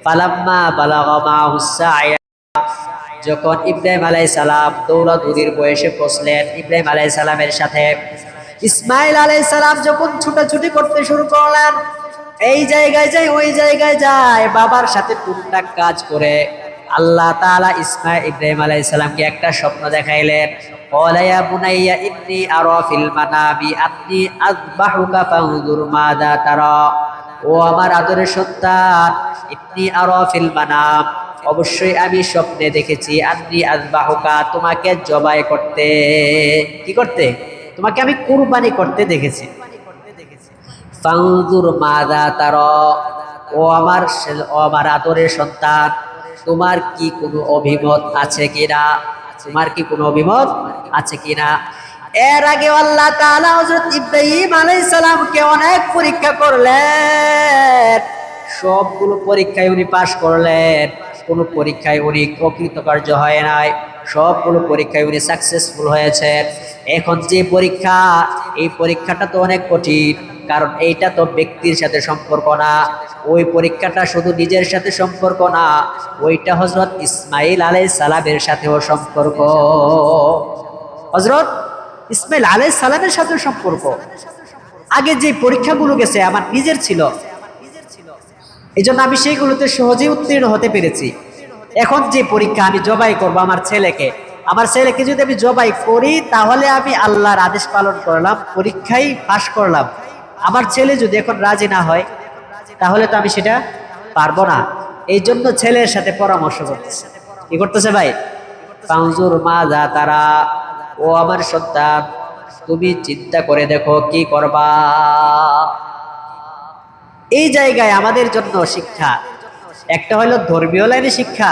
ফালাম্মা বালাগা মাহুস সা'য়া, যখন ইব্রাহিম আলাইহিস সালাম দৌড়াদৌড়ির বয়সে পৌঁছলেন, ইব্রাহিম আলাইহিস সালামের সাথে ইসমাইল আলাইহিস সালাম যখন ছুটাছুটি করতে শুরু করলেন, এই জায়গায় যায় ওই জায়গায় যায়, বাবার সাথে টুকটাক কাজ করে, আল্লাহ তাআলা ইব্রাহিম আলাইহিস সালামকে একটা স্বপ্ন দেখাইলেন। ক্বালা ইয়া বুনাইয়া ইন্নী আরা ফিল মানামি আন্নী আযবাহুকা ফানজুর মাযা তারা। ও আমার আদরের সন্তান, ইন্নী আরা ফিল মানাম, অবশ্যই আমি স্বপ্নে দেখেছি, আন্নী আযবাহুকা, তোমাকে জবাই করতে। কি করতে? তোমাকে আমি কুরবানি করতে দেখেছি। ফানজুর মাযা তারা, ও আমার আদরের সন্তান, তোমার কি কোনো অভিমত আছে কিনা? তোমার কি কোনো অভিমত আছে কিনা? এর আগে আল্লাহ তাআলা হযরত ইব্রাহিম আলাইহিস সালামকে অনেক পরীক্ষা করলেন, সবগুলো পরীক্ষায় উনি পাশ করলেন, কোনো পরীক্ষায় উনি অকৃতকার্য হয় নাই, সবগুলো পরীক্ষায় উনি সাকসেসফুল হয়েছেন। এখন যে পরীক্ষা, এই পরীক্ষাটা তো অনেক কঠিন, কারণ এইটা তো ব্যক্তির সাথে সম্পর্ক না, ওই পরীক্ষাটা শুধু নিজের সাথে সম্পর্ক না, ওইটা হযরত ইসমাইল আলাইহিস সালামের সাথেও সম্পর্ক, হযরত ইসমাইল আলাইহিস সালামের সাথে সম্পর্ক। আগে যে পরীক্ষাগুলো গেছে আমার নিজের ছিল, এই জন্য আমি সেইগুলোতে সহজেই উত্তীর্ণ হতে পেরেছি। এখন যে পরীক্ষা আমি জবাই করব আমার ছেলেকে, আমার ছেলেকে যদি আমি জবাই করি তাহলে আমি আল্লাহর আদেশ পালন করলাম, পরীক্ষায় পাশ করলাম। আমার ছেলে যদি এখন রাজি না হয় তাহলে তো আমি সেটা পারবো না। এই জন্য ছেলের সাথে পরামর্শ করতেছে। কি করতেছে ভাই? ফানজুর মাযা তারা, ও আমার সন্তান, তুমি চিন্তা করে দেখো কি করবা। এই জায়গায় আমাদের জন্য শিক্ষা, একটা হলো ধর্মীয় লাইনে শিক্ষা,